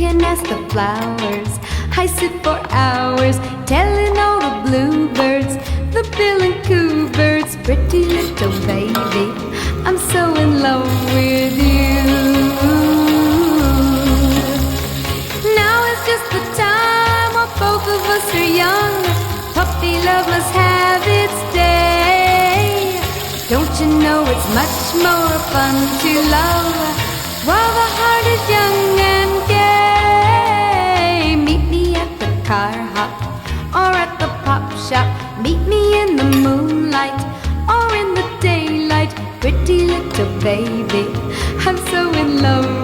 can ask the flowers. I sit for hours telling all the bluebirds, the bill and coo birds, pretty little baby, I'm so in love with you. Now is just the time while both of us are young. Puppy love must have its day. Don't you know it's much more fun to love while the heart is young and gay? Meet me at the car hop or at the pop shop. Meet me in the moonlight or in the daylight. Pretty little baby, I'm so in love